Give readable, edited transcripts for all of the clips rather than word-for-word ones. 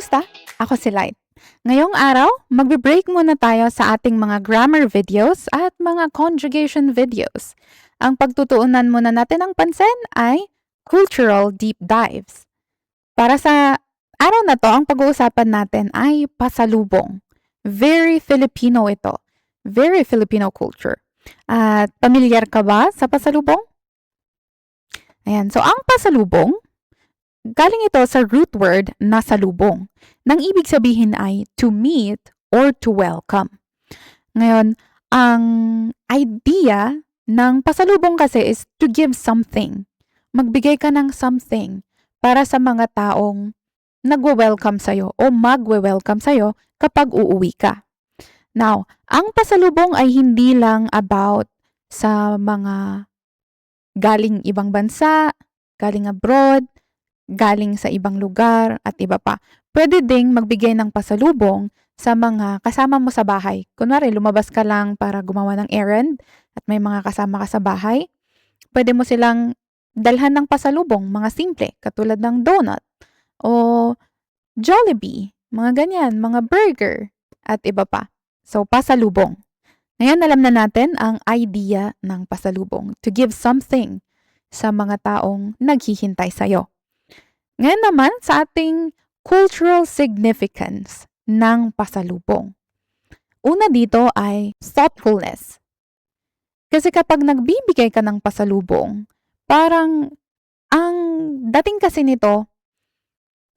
Kamusta? Ako si Light. Ngayong araw, magbe-break muna tayo sa ating mga grammar videos at mga conjugation videos. Ang pagtutuunan muna natin ng pansin ay cultural deep dives. Para sa araw na to, ang pag-uusapan natin ay pasalubong. Very Filipino ito. Very Filipino culture. At pamilyar ka ba sa pasalubong? Ayan, so ang pasalubong, galing ito sa root word na salubong, nang ibig sabihin ay to meet or to welcome. Ngayon, ang idea ng pasalubong kasi is to give something. Magbigay ka ng something para sa mga taong nagwe-welcome sa'yo o magwe-welcome sa'yo kapag uuwi ka. Now, ang pasalubong ay hindi lang about sa mga galing ibang bansa, galing abroad, galing sa ibang lugar at iba pa. Pwede ding magbigay ng pasalubong sa mga kasama mo sa bahay. Kunwari, lumabas ka lang para gumawa ng errand at may mga kasama ka sa bahay. Pwede mo silang dalhan ng pasalubong, mga simple, katulad ng donut o Jollibee, mga ganyan, mga burger at iba pa. So, pasalubong. Ngayon, alam na natin ang idea ng pasalubong, to give something sa mga taong naghihintay sa'yo. Ngayon naman sa ating cultural significance ng pasalubong. Una dito ay thoughtfulness. Kasi kapag nagbibigay ka ng pasalubong, parang ang dating kasi nito,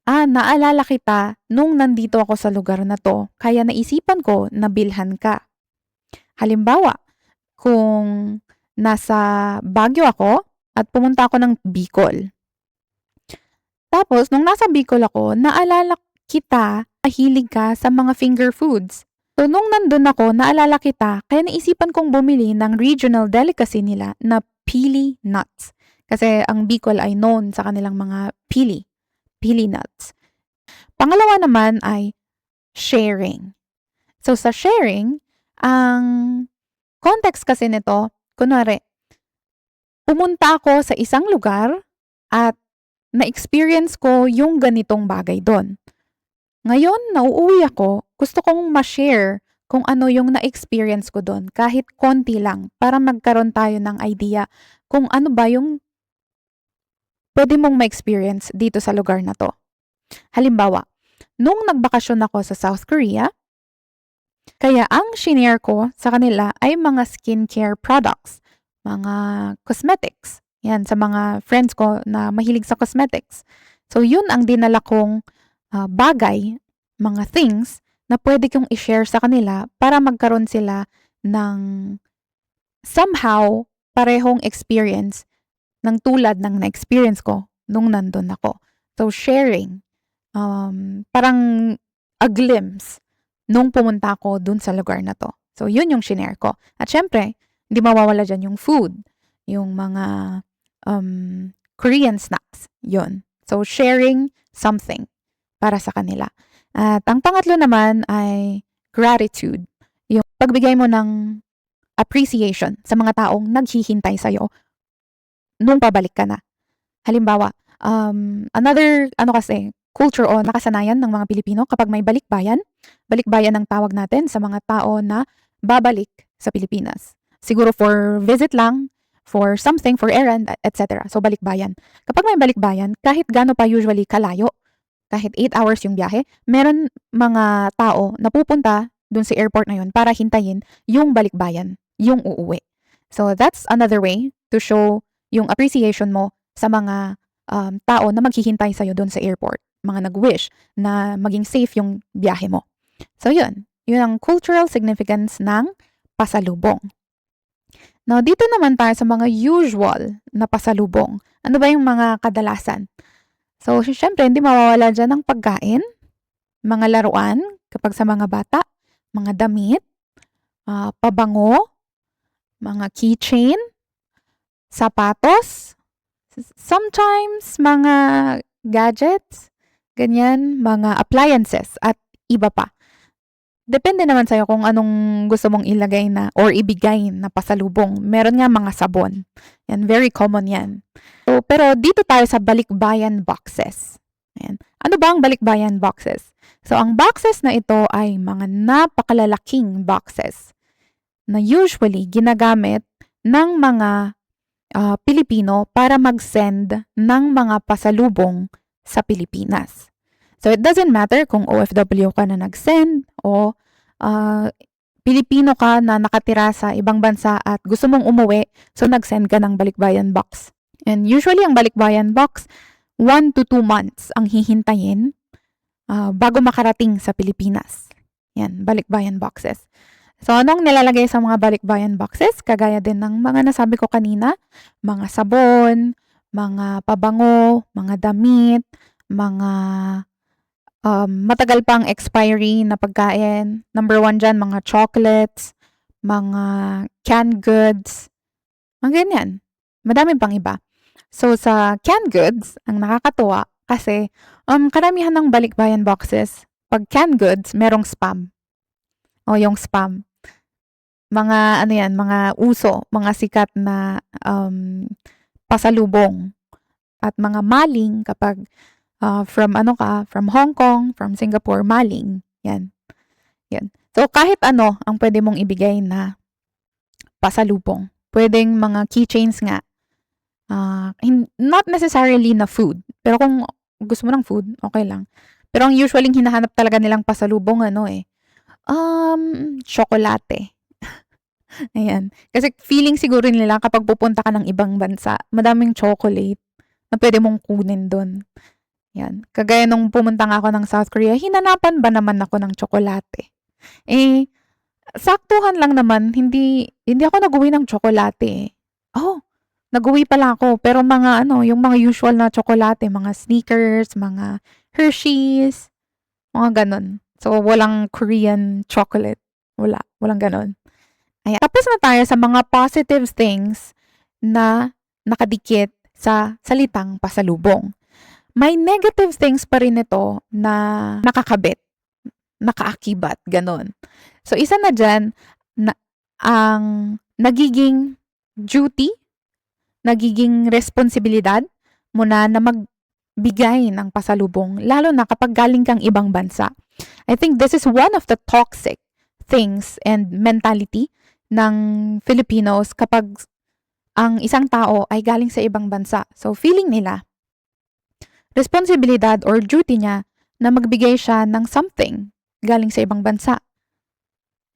naalala kita nung nandito ako sa lugar na to, kaya naisipan ko na bilhan ka. Halimbawa, kung nasa Baguio ako at pumunta ako ng Bicol. Tapos, nung nasa Bicol ako, naalala kita, mahilig ka sa mga finger foods. So, nung nandun ako, naalala kita, kaya naisipan kong bumili ng regional delicacy nila na pili nuts. Kasi ang Bicol ay known sa kanilang mga pili nuts. Pangalawa naman ay sharing. So, sa sharing, ang context kasi nito, kunwari, pumunta ako sa isang lugar at na-experience ko yung ganitong bagay doon. Ngayon, nauuwi ako, gusto kong ma-share kung ano yung na-experience ko doon, kahit konti lang, para magkaroon tayo ng idea kung ano ba yung pwede mong ma-experience dito sa lugar na to. Halimbawa, nung nagbakasyon ako sa South Korea, kaya ang shinare ko sa kanila ay mga skincare products, mga cosmetics. Yan, sa mga friends ko na mahilig sa cosmetics. So, yun ang dinala kong bagay, mga things na pwede kong i-share sa kanila para magkaroon sila ng somehow parehong experience ng tulad ng na-experience ko nung nandun ako. So, sharing, parang a glimpse nung pumunta ako dun sa lugar na to. So, yun yung shinare ko. At syempre, hindi mawawala dyan yung food, yung mga Korean snacks. Yun. So, sharing something para sa kanila. At ang pangatlo naman ay gratitude. Yung pagbigay mo ng appreciation sa mga taong naghihintay sa'yo nung pabalik ka na. Halimbawa, another, culture o nakasanayan ng mga Pilipino kapag may balikbayan ang tawag natin sa mga tao na babalik sa Pilipinas. Siguro for visit lang, for something, for errand, etc. So, balikbayan. Kapag may balikbayan, kahit gaano pa usually kalayo, kahit 8 hours yung biyahe, meron mga tao na pupunta dun sa airport na yun para hintayin yung balikbayan, yung uuwi. So, that's another way to show yung appreciation mo sa mga tao na maghihintay sa'yo dun sa airport. Mga nag-wish na maging safe yung biyahe mo. So, yun. Yun ang cultural significance ng pasalubong. Now, dito naman tayo sa mga usual na pasalubong. Ano ba yung mga kadalasan? So, syempre, hindi mawawala dyan ang pagkain, mga laruan, kapag sa mga bata, mga damit, pabango, mga keychain, sapatos, sometimes mga gadgets, ganyan, mga appliances, at iba pa. Depende naman sa'yo kung anong gusto mong ilagay na or ibigay na pasalubong. Meron nga mga sabon. Yan, very common yan. So, pero dito tayo sa balikbayan boxes. Ayan. Ano ba ang balikbayan boxes? So, ang boxes na ito ay mga napakalalaking boxes na usually ginagamit ng mga Pilipino para mag-send ng mga pasalubong sa Pilipinas. So, it doesn't matter kung OFW ka na nag-send o Pilipino ka na nakatira sa ibang bansa at gusto mong umuwi, so nag-send ka ng balikbayan box. And usually, ang balikbayan box, 1 to 2 months ang hihintayin bago makarating sa Pilipinas. Yan, balikbayan boxes. So, anong nilalagay sa mga balikbayan boxes? Kagaya din ng mga nasabi ko kanina, mga sabon, mga pabango, mga damit, mga matagal pang expiry na pagkain. Number 1 dyan, mga chocolates, mga canned goods, mga ganyan. Madami pang iba. So, sa canned goods, ang nakakatuwa kasi karamihan ng balikbayan boxes, pag canned goods, merong spam. O yung spam. Mga ano yan, mga uso, mga sikat na pasalubong. At mga maling kapag from Hong Kong, from Singapore, maling. Yan. Yan. So, kahit ano ang pwede mong ibigay na pasalubong. Pwedeng mga keychains nga. Not necessarily na food. Pero kung gusto mo ng food, okay lang. Pero ang usually hinahanap talaga nilang pasalubong, tsokolate. Ayan. Kasi feeling siguro nila kapag pupunta ka ng ibang bansa, madaming chocolate na pwede mong kunin doon. Yan. Kagaya nung pumunta nga ako ng South Korea, hinanapan ba naman ako ng tsokolate? Saktuhan lang naman, hindi ako nag-uwi ng tsokolate. Nag-uwi pala ako. Pero yung mga usual na tsokolate, mga Snickers, mga Hershey's, mga ganon. So, walang Korean chocolate. Walang ganon. Ayan. Tapos na tayo sa mga positive things na nakadikit sa salitang pasalubong. May negative things pa rin ito na nakakabit, nakaakibat, ganon. So, isa na dyan, ang nagiging duty, nagiging responsibilidad mo na magbigay ng pasalubong, lalo na kapag galing kang ibang bansa. I think this is one of the toxic things and mentality ng Filipinos kapag ang isang tao ay galing sa ibang bansa. So, feeling nila, responsibilidad or duty niya na magbigay siya ng something galing sa ibang bansa.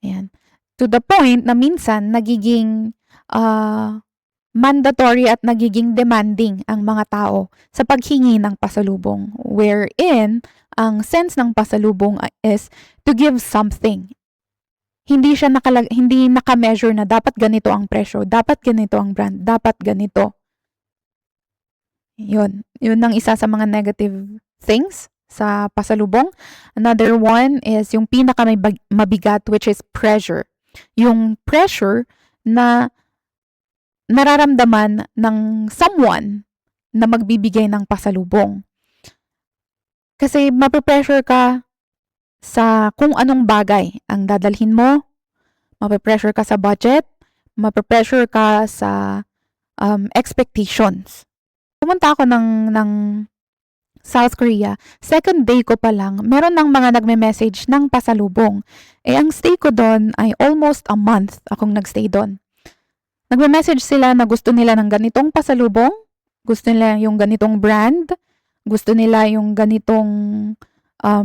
Ayan. To the point na minsan nagiging mandatory at nagiging demanding ang mga tao sa paghingi ng pasalubong. Wherein, ang sense ng pasalubong is to give something. Hindi naka-measure na dapat ganito ang presyo, dapat ganito ang brand, dapat ganito. Yun ang isa sa mga negative things sa pasalubong. Another one is yung pinaka mabigat, which is pressure. Yung pressure na nararamdaman ng someone na magbibigay ng pasalubong. Kasi mape-pressure ka sa kung anong bagay ang dadalhin mo, mape-pressure ka sa budget, mape-pressure ka sa expectations. Pumunta ako ng South Korea, second day ko pa lang, meron ng mga nagme-message ng pasalubong. Ang stay ko doon ay almost a month akong nagstay doon. Nagme-message sila na gusto nila ng ganitong pasalubong, gusto nila yung ganitong brand, gusto nila yung ganitong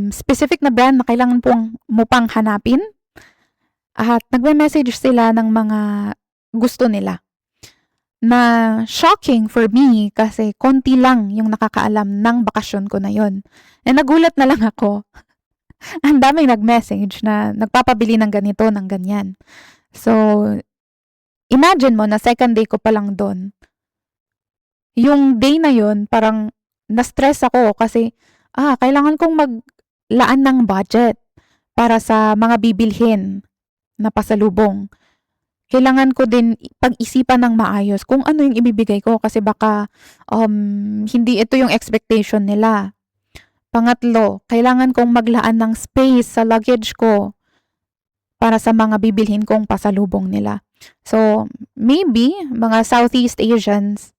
specific na brand na kailangan mo pang hanapin. At nagme-message sila ng mga gusto nila. Na shocking for me kasi konti lang yung nakakaalam ng bakasyon ko na yon. Nagulat na lang ako. Ang daming nag-message na nagpapabili ng ganito, ng ganyan. So, imagine mo na second day ko pa lang doon. Yung day na yon parang na-stress ako kasi kailangan kong maglaan ng budget para sa mga bibilhin na pasalubong. Kailangan ko din pag-isipan ng maayos kung ano yung ibibigay ko kasi baka hindi ito yung expectation nila. Pangatlo, kailangan kong maglaan ng space sa luggage ko para sa mga bibilhin kong pasalubong nila. So, maybe mga Southeast Asians,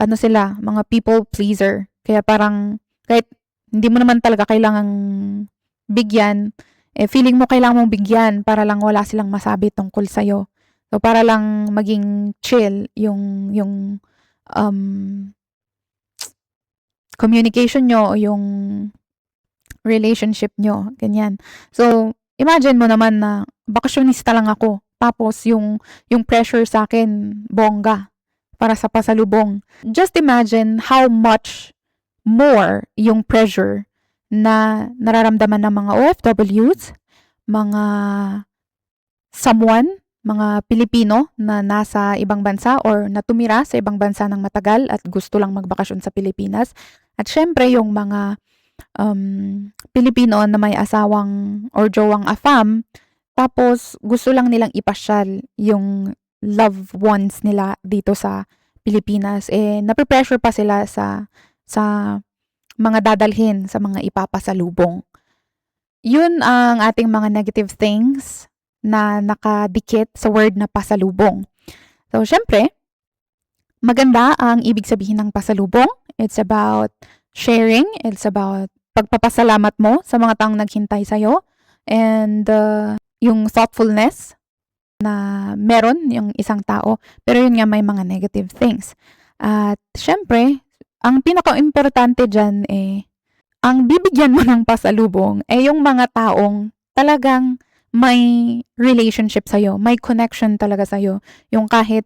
mga people pleaser. Kaya parang kahit hindi mo naman talaga kailangang bigyan, feeling mo kailangan mong bigyan para lang wala silang masabi tungkol sa'yo. So, para lang maging chill yung communication nyo o yung relationship nyo, ganyan. So, imagine mo naman na bakasyonista lang ako, tapos yung pressure sa akin, bongga, para sa pasalubong. Just imagine how much more yung pressure na nararamdaman ng mga OFWs, mga mga Pilipino na nasa ibang bansa or natumira sa ibang bansa ng matagal at gusto lang magbakasyon sa Pilipinas. At syempre yung mga Pilipino na may asawang or jowang AFAM, tapos gusto lang nilang ipasyal yung loved ones nila dito sa Pilipinas. Nape-pressure pa sila sa mga dadalhin, sa mga ipapasalubong. Yun ang ating mga negative things na nakadikit sa word na pasalubong. So, syempre, maganda ang ibig sabihin ng pasalubong. It's about sharing. It's about pagpapasalamat mo sa mga taong naghintay sa'yo. And yung thoughtfulness na meron yung isang tao. Pero yun nga, may mga negative things. At syempre, ang pinaka-importante dyan ang bibigyan mo ng pasalubong yung mga taong talagang may relationship sa'yo, may connection talaga sa'yo. Yung kahit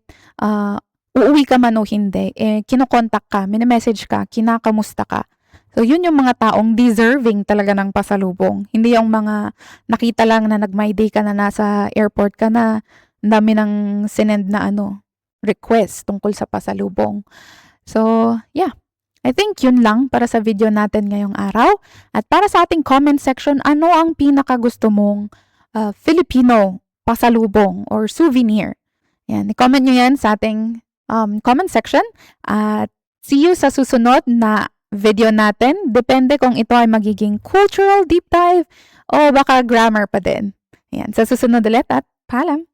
uuwi ka man o hindi, kinokontak ka, minemessage ka, kinakamusta ka. So, yun yung mga taong deserving talaga ng pasalubong. Hindi yung mga nakita lang na nag-my day ka na nasa airport ka na dami ng sinend na request tungkol sa pasalubong. So, yeah. I think yun lang para sa video natin ngayong araw. At para sa ating comment section, ano ang pinakagusto mong Filipino pasalubong or souvenir? Yan, i-comment nyo yan sa ating comment section. At see you sa susunod na video natin. Depende kung ito ay magiging cultural deep dive o baka grammar pa din. Yan, sa susunod ulit at paalam!